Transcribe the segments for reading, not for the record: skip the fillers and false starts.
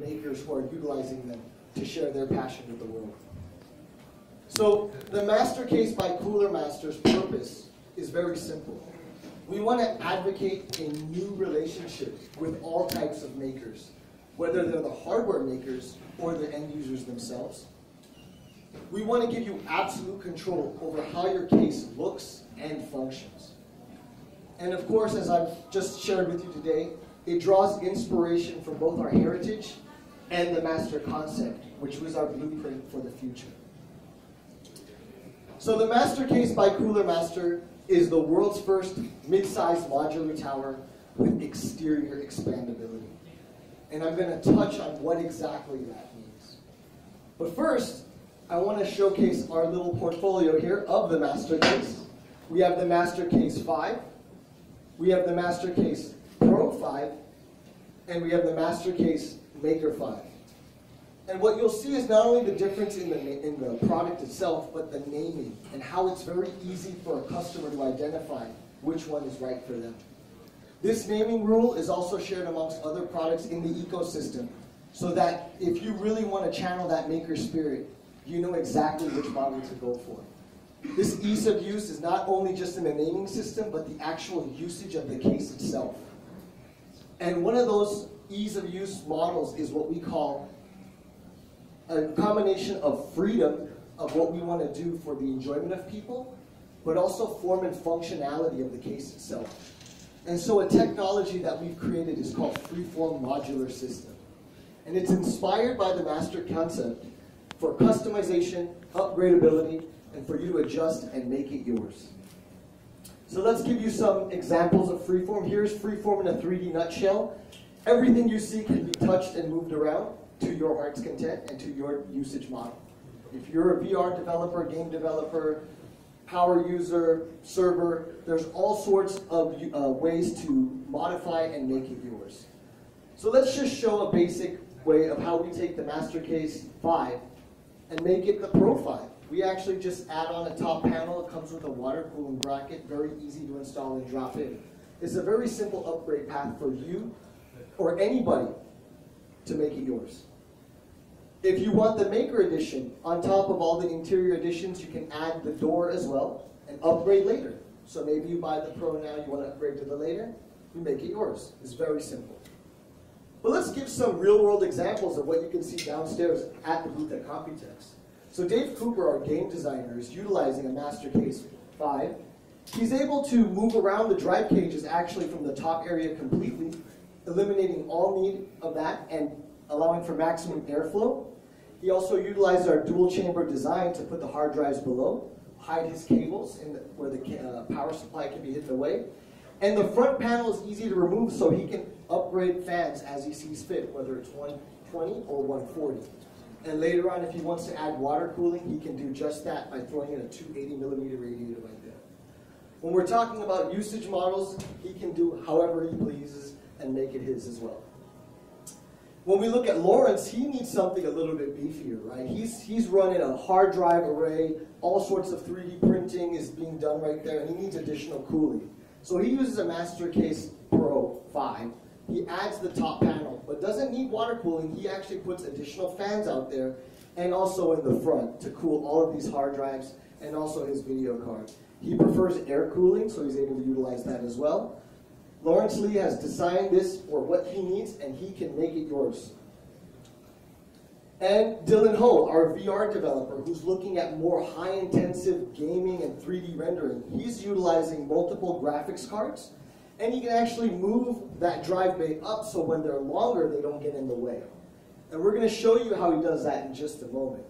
makers who are utilizing them to share their passion with the world. So the Master Case by Cooler Master's purpose is very simple. We want to advocate a new relationship with all types of makers, whether they're the hardware makers or the end users themselves. We want to give you absolute control over how your case looks and functions. And of course, as I've just shared with you today, it draws inspiration from both our heritage and the master concept, which was our blueprint for the future. So the Master Case by Cooler Master is the world's first mid-sized modular tower with exterior expandability. And I'm going to touch on what exactly that means. But first, I want to showcase our little portfolio here of the Master Case. We have the Master Case 5, we have the Master Case Pro 5, and we have the Master Case Maker 5. And what you'll see is not only the difference in the product itself, but the naming and how it's very easy for a customer to identify which one is right for them. This naming rule is also shared amongst other products in the ecosystem, so that if you really want to channel that maker spirit, you know exactly which model to go for. This ease of use is not only just in the naming system, but the actual usage of the case itself. And one of those ease of use models is what we call a combination of freedom of what we want to do for the enjoyment of people, but also form and functionality of the case itself. And so a technology that we've created is called Freeform Modular System. And it's inspired by the master concept for customization, upgradability, and for you to adjust and make it yours. So let's give you some examples of freeform. Here's freeform in a 3D nutshell. Everything you see can be touched and moved around to your heart's content and to your usage model. If you're a VR developer, game developer, power user, server, there's all sorts of ways to modify and make it yours. So let's just show a basic way of how we take the Master Case 5 and make it the Pro 5. We actually just add on a top panel. It comes with a water cooling bracket, very easy to install and drop in. It's a very simple upgrade path for you or anybody to make it yours. If you want the Maker Edition, on top of all the interior additions, you can add the door as well and upgrade later. So maybe you buy the Pro now, you want to upgrade to the later, we make it yours. It's very simple. But let's give some real-world examples of what you can see downstairs at the booth at Computex. So Dave Cooper, our game designer, is utilizing a Master Case 5. He's able to move around the drive cages actually from the top area completely, eliminating all need of that and allowing for maximum airflow. He also utilized our dual chamber design to put the hard drives below, hide his cables where the power supply can be hidden away. And the front panel is easy to remove, so he can upgrade fans as he sees fit, whether it's 120 or 140. And later on, if he wants to add water cooling, he can do just that by throwing in a 280mm radiator right there. When we're talking about usage models, he can do however he pleases and make it his as well. When we look at Lawrence, he needs something a little bit beefier, right? He's running a hard drive array, all sorts of 3D printing is being done right there, and he needs additional cooling. So he uses a Master Case Pro 5. He adds the top panel, but doesn't need water cooling. He actually puts additional fans out there and also in the front to cool all of these hard drives and also his video card. He prefers air cooling, so he's able to utilize that as well. Lawrence Lee has designed this for what he needs, and he can make it yours. And Dylan Ho, our VR developer, who's looking at more high-intensive gaming and 3D rendering, he's utilizing multiple graphics cards, and he can actually move that drive bay up so when they're longer, they don't get in the way. And we're going to show you how he does that in just a moment.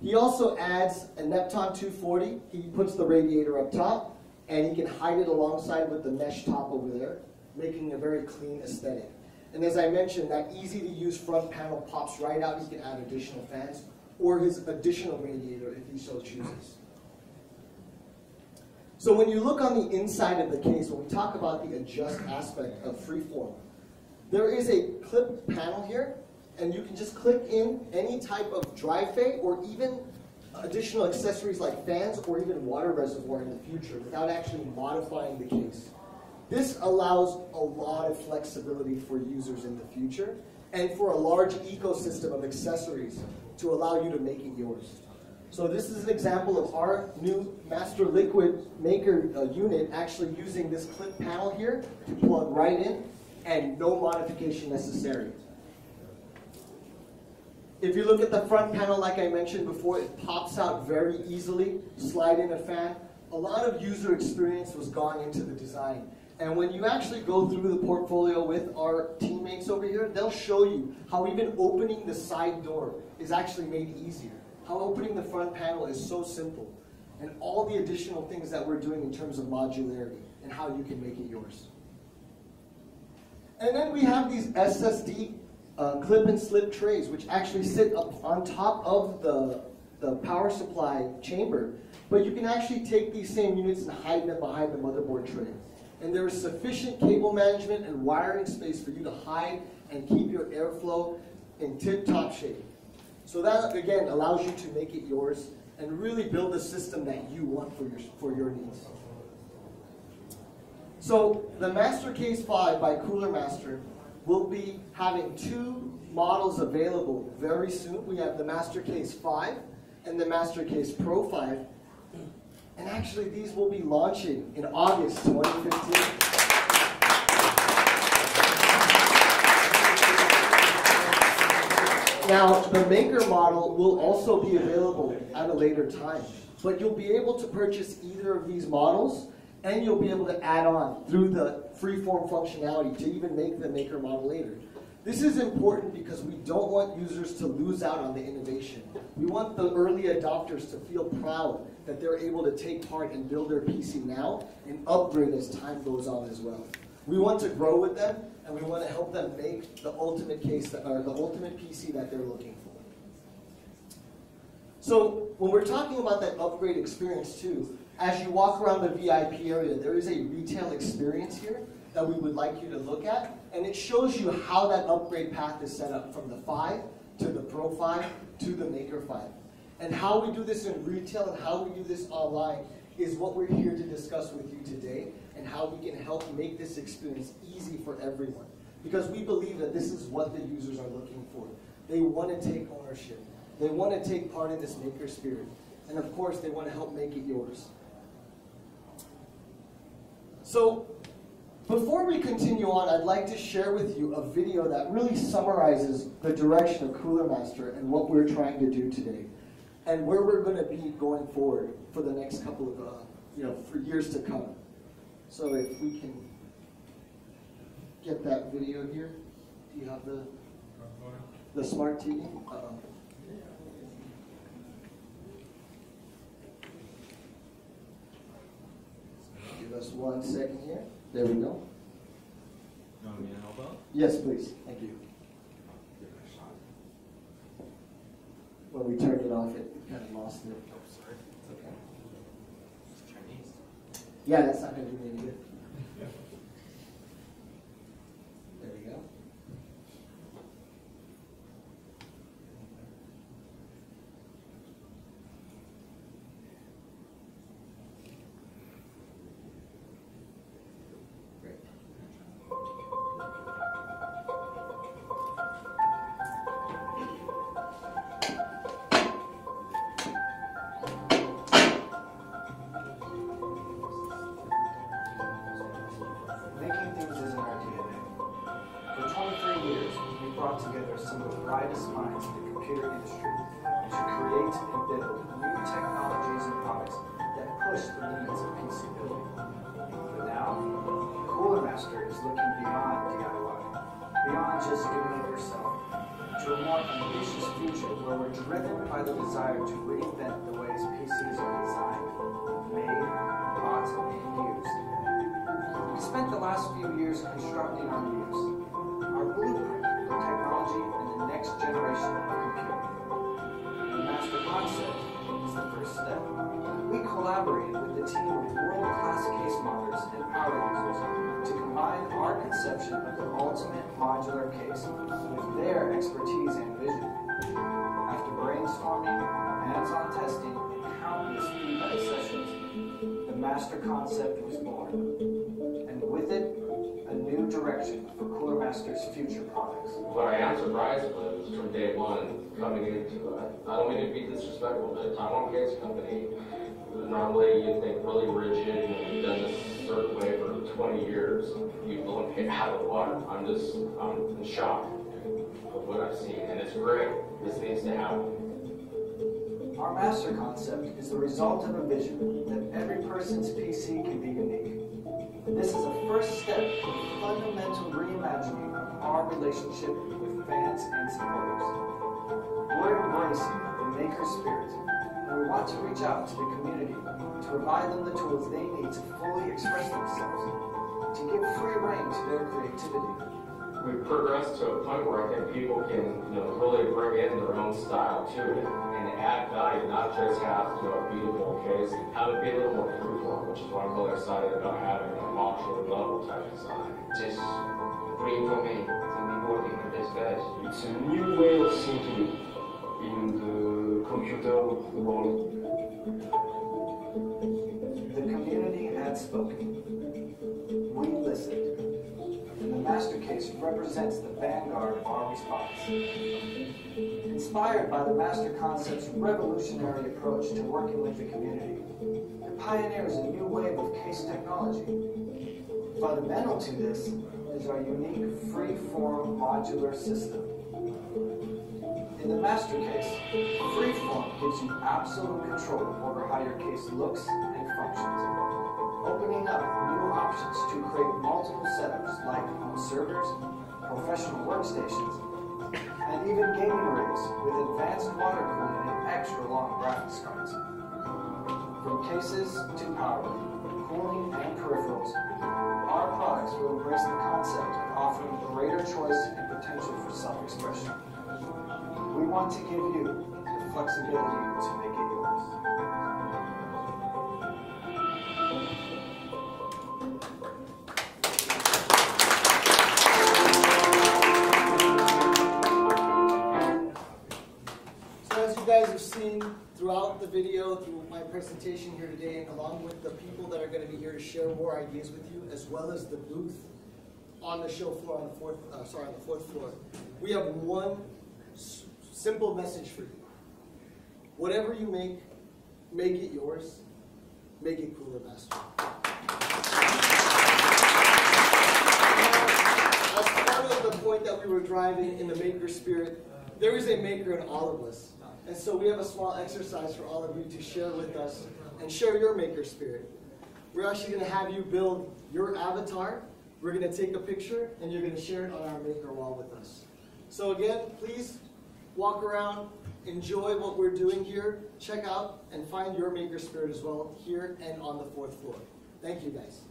He also adds a Neptune 240. He puts the radiator up top, and he can hide it alongside with the mesh top over there, making a very clean aesthetic. And as I mentioned, that easy-to-use front panel pops right out. He can add additional fans or his additional radiator if he so chooses. So when you look on the inside of the case, when we talk about the adjust aspect of freeform, there is a clip panel here, and you can just click in any type of drive bay or even additional accessories like fans or even water reservoir in the future without actually modifying the case. This allows a lot of flexibility for users in the future, and for a large ecosystem of accessories to allow you to make it yours. So this is an example of our new Master Liquid Maker unit actually using this clip panel here to plug right in and no modification necessary. If you look at the front panel, like I mentioned before, it pops out very easily, slide in a fan. A lot of user experience was gone into the design. And when you actually go through the portfolio with our teammates over here, they'll show you how even opening the side door is actually made easier. How opening the front panel is so simple. And all the additional things that we're doing in terms of modularity and how you can make it yours. And then we have these SSD clip and slip trays, which actually sit up on top of the power supply chamber. But you can actually take these same units and hide them behind the motherboard tray. And there is sufficient cable management and wiring space for you to hide and keep your airflow in tip-top shape. So that, again, allows you to make it yours and really build a system that you want for your needs. So the Master Case 5 by Cooler Master will be having 2 models available very soon. We have the Master Case 5 and the Master Case Pro 5. And actually, these will be launching in August 2015. Now, the Maker model will also be available at a later time. But you'll be able to purchase either of these models, and you'll be able to add on through the freeform functionality to even make the Maker model later. This is important because we don't want users to lose out on the innovation. We want the early adopters to feel proud that they're able to take part and build their PC now and upgrade as time goes on as well. We want to grow with them, and we want to help them make the ultimate case or the ultimate PC that they're looking for. So when we're talking about that upgrade experience too, as you walk around the VIP area, there is a retail experience here that we would like you to look at, and it shows you how that upgrade path is set up from the 5 to the Pro 5 to the Maker 5. And how we do this in retail and how we do this online is what we're here to discuss with you today, and how we can help make this experience easy for everyone. Because we believe that this is what the users are looking for. They want to take ownership. They want to take part in this maker spirit. And of course, they want to help make it yours. So, before we continue on, I'd like to share with you a video that really summarizes the direction of Cooler Master and what we're trying to do today, and where we're going to be going forward for the next couple of, for years to come. So if we can get that video here. Do you have the smart TV? Give us 1 second here. There we go. You want me to help out? Yes, please. Thank you. When we turned it off, it kind of lost it. Oh, sorry. It's okay. It's Chinese. Yeah, that's not going to do me any good. There we go. Making things isn't our DNA. For 23 years, we brought together some of the brightest minds in the computer industry to create and build new technologies and products that push the limits of PC building. But now, Cooler Master is looking beyond DIY, beyond just doing it yourself, to a more ambitious future where we're driven by the desire to reinvent the ways PCs are designed, made, bought, and used. We spent the last few years constructing our muse, our blueprint for technology and the next generation of computing. The master concept is the first step. We collaborated with the team of world-class case modders and power users to combine our conception of the ultimate modular case with their expertise and vision. After brainstorming, hands-on testing, and countless feedback sessions, the master concept was born. And with it, a new direction for Cooler Master's future products. What I am surprised with is from day one, coming into it, I don't mean to be disrespectful, but Taiwan Case Company, normally you think really rigid, you've done this a certain way for 20 years, you've blown it out of the water. I'm in shock of what I've seen, and it's great. This needs to happen. Our master concept is the result of a vision that every person's PC can be unique. This is a first step in fundamental reimagining of our relationship with fans and supporters. We're embracing the maker spirit, and we want to reach out to the community to provide them the tools they need to fully express themselves, to give free rein to their creativity. We've progressed to a point where I think people can, really bring in their own style to it and add value, not just have, a beautiful case, have it be a little more freeform, which is why I'm really excited about having a modular level type design. Just bring for me to be working with these guys. It's a new way of thinking in the computer world. The community had spoken. We listened. And the master case represents the vanguard of our response. Inspired by the master concept's revolutionary approach to working with the community, it pioneers a new wave of case technology. Fundamental to this is our unique free-form modular system. In the master case, free-form gives you absolute control over how your case looks and functions, opening up new options to create multiple setups like home servers, professional workstations, and even gaming rigs with advanced water cooling and extra long graphics cards. From cases to power, cooling, and peripherals, our products will embrace the concept of offering greater choice and potential for self-expression. We want to give you the flexibility to make it yours. So as you guys have seen throughout the video, through my presentation here today, and along with the people that are going to be here to share more ideas with you, as well as the booth on the show floor on the fourth floor, we have one simple message for you. Whatever you make it yours. Make it cooler, Master. As part of the point that we were driving in the maker spirit, there is a maker in all of us. And so we have a small exercise for all of you to share with us and share your maker spirit. We're actually going to have you build your avatar. We're going to take a picture, and you're going to share it on our maker wall with us. So again, please walk around, enjoy what we're doing here, check out and find your maker spirit as well here and on the fourth floor. Thank you guys.